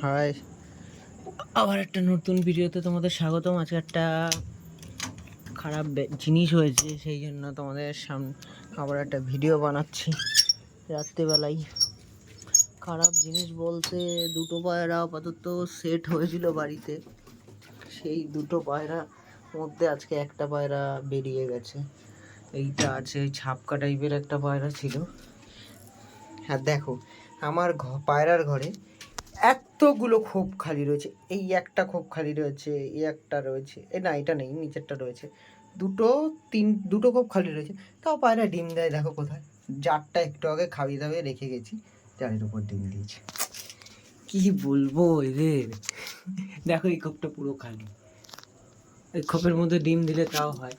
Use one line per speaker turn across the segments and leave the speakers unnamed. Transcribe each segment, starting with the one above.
High, আবার একটা নতুন ভিডিওতে তোমাদের স্বাগতম। আজকে একটা খারাপ জিনিস হয়েছে, সেই জন্য তোমাদের সামনে আবার একটা ভিডিও বানাচ্ছি। রাত্রিবেলায় খারাপ জিনিস বলতে দুটো পায়রা আপাতত সেট হয়েছিল বাড়িতে, সেই দুটো পায়রার মধ্যে আজকে একটা পায়রা বেরিয়ে গেছে। এইটা আছে ছাপকা টাইপের একটা পায়রা ছিল। হ্যাঁ দেখো, আমার পায়রার ঘরে এতগুলো খোপ খালি রয়েছে। এই একটা খোপ খালি রয়েছে, এই একটা রয়েছে, না এটা নেই, নিচেরটা রয়েছে। দুটো খোপ খালি রয়েছে, তাও পায়রা ডিম দেয়। দেখো কোথায়, জারটা একটু আগে খাইয়ে দাবিয়ে রেখে গেছি, জারের উপর ডিম দিয়েছে। কি বলবো এদের, দেখো এই খোপটা পুরো খালি। এই খোপের মধ্যে ডিম দিলে তাও হয়,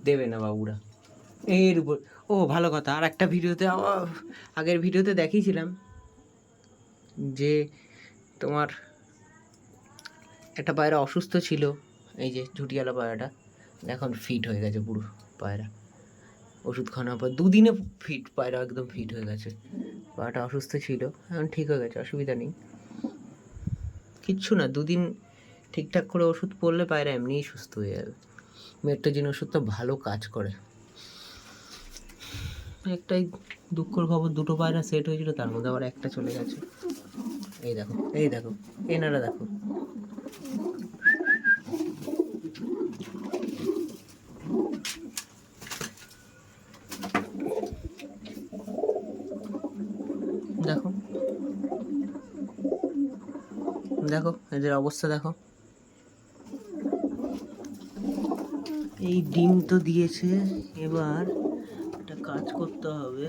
দেবে না বাবুরা এর উপর। ও ভালো কথা, আর একটা ভিডিওতে, আগের ভিডিওতে দেখিয়েছিলাম যে তোমার একটা পায়রা অসুস্থ ছিল, এই যে ঝুটিয়ালা পায়রাটা, এখন ফিট হয়ে গেছে পুরো পায়রা। ওষুধ খাওয়ানোর পর দুদিনে ফিট, পায়রা একদম ফিট হয়ে গেছে। পায়রাটা অসুস্থ ছিল, এখন ঠিক হয়ে গেছে, অসুবিধা নেই, কিচ্ছু না। দুদিন ঠিকঠাক করে ওষুধ পড়লে পায়রা এমনিই সুস্থ হয়ে যাবে। মেট্রোজিন ওষুধটা ভালো কাজ করে। একটাই দুঃখের খবর, দুটো পায়রা সেট হয়েছিল, তার মধ্যে আবার একটা চলে গেছে। এই দেখো, এই দেখো, এনারা দেখো, দেখো দেখো এদের অবস্থা দেখো। এই ডিম তো দিয়েছে, এবার একটা কাজ করতে হবে।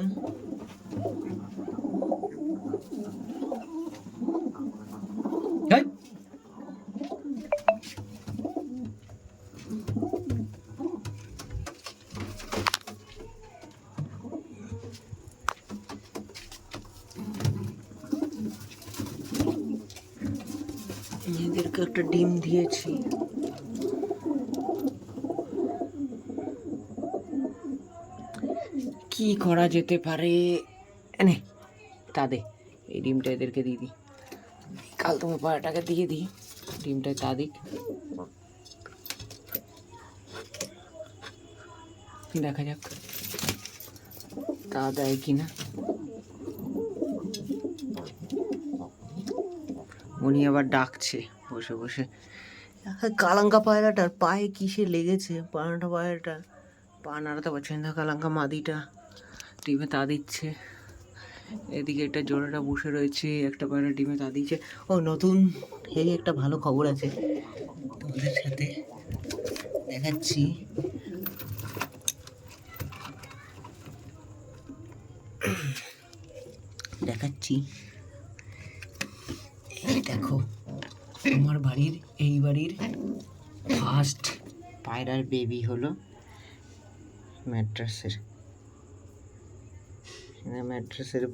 এদেরকে একটা ডিম দিয়েছি, কি করা যেতে পারে? এনে তাদের এই ডিমটা এদেরকে দিয়ে দিই, কাল তোমার পায়রাটাকে দিয়ে দিই, ডিমটায় তা দিক, দেখা যাক তা দেয় কিনা। উনি আবার ডাকছে বসে বসে। কালাঙ্কা পায়রাটার পায়ে কিসে লেগেছে, পায়রাটা পা নাড়াতে পারছে না। কালাঙ্কা মাদিটা ডিমে তা দিচ্ছে, এদিকে একটা জোড়াটা বসে রয়েছে, একটা পায়রা ডিমে তা দিচ্ছে। ও নতুন এই একটা ভালো খবর আছে তোমাদের সাথে দেখাচ্ছি। এই দেখো, আমার বাড়ির এই বাড়ির ফার্স্ট পায়রার বেবি হলো ম্যাট্রাসের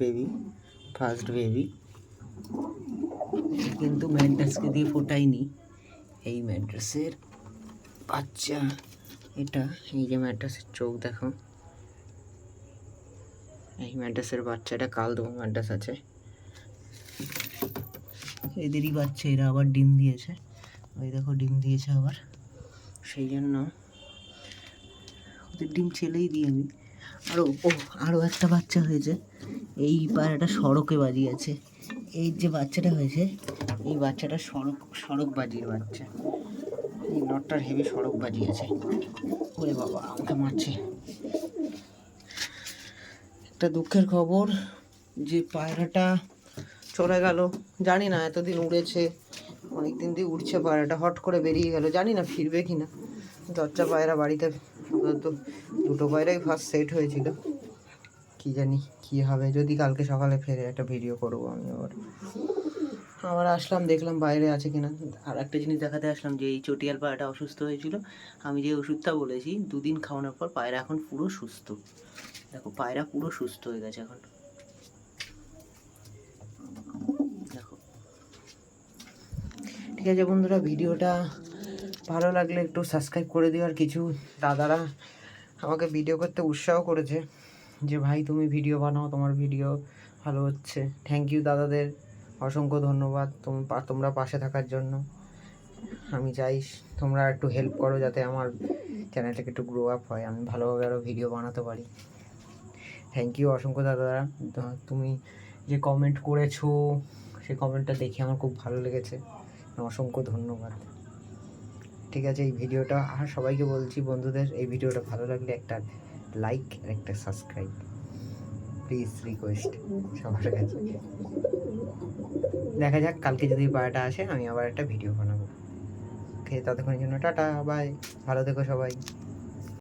বেবি, ফার্স্ট বেবি। কিন্তু ম্যাট্রাসকে দিয়ে ফোটাইনি, এই ম্যাট্রাসের বাচ্চা এটা। এই যে ম্যাট্রাসের চোখ দেখো, এই ম্যাট্রাসের বাচ্চাটা কাল দেবো। ম্যাট্রাস আছে, এদেরই বাচ্চা, এরা আবার ডিম দিয়েছে। ওই দেখো ডিম দিয়েছে আবার, সেই জন্য ওদের ডিম ছেলেই দিই আমি। আরও একটা বাচ্চা হয়েছে। এই পায়রাটা সড়কে বাজিয়েছে, এই যে বাচ্চাটা হয়েছে, এই বাচ্চাটা সড়ক বাজির বাচ্চা। এই নটটার হেভি সড়ক বাজিয়েছে। ওরে বাবা, আমাকে মারছে। একটা দুঃখের খবর যে পায়রাটা চলে গেল। জানি না, এতদিন উড়েছে, অনেক দিন দিয়ে উড়ছে পায়রাটা, হট করে বেরিয়ে গেল, জানি না ফিরবে কি না। দরজা পায়রা বাড়িতে তো দুটো পায়রাই ফার্স্ট সেট হয়েছিল, কি জানি কি হবে। যদি কালকে সকালে ফেরে একটা ভিডিও করবো আমি। আবার আসলাম, দেখলাম বাইরে আছে কিনা। আর একটা জিনিস দেখাতে আসলাম, যে এই চটিয়াল পায়রাটা অসুস্থ হয়েছিল, আমি যে ওষুধটা বলেছি দুদিন খাওয়ানোর পর পায়রা এখন পুরো সুস্থ। দেখো পায়রা পুরো সুস্থ হয়ে গেছে এখন, দেখো। ঠিক আছে বন্ধুরা, ভিডিওটা ভালো লাগলে একটু সাবস্ক্রাইব করে দিও। আর কিছু দাদারা আমাকে ভিডিও করতে উৎসাহ করেছে যে ভাই তুমি ভিডিও বানাও, তোমার ভিডিও ভালো হচ্ছে। থ্যাংক ইউ দাদাদের, অসংখ্য ধন্যবাদ তোমরা পাশে থাকার জন্য। আমি চাই তোমরা একটু হেল্প করো যাতে আমার চ্যানেলটাকে একটু গ্রো আপ হয়, আমি ভালোভাবে আরও ভিডিও বানাতে পারি। থ্যাংক ইউ অসংখ্য দাদা। তুমি যে কমেন্ট করেছো সেই কমেন্টটা দেখে আমার খুব ভালো লেগেছে, অসংখ্য ধন্যবাদ। ঠিক আছে, এই ভিডিওটা আর সবাইকে বলছি, বন্ধুদের এই ভিডিওটা ভালো লাগলে একটা লাইক আর একটা সাবস্ক্রাইব প্লিজ, রিকোয়েস্ট সবার কাছে। দেখা যাক কালকে যদি পায়রাটা আসে আমি আবার একটা ভিডিও বানাবো। ওকে, ততক্ষণের জন্য টাটা, বাই, ভালো থেকো সবাই।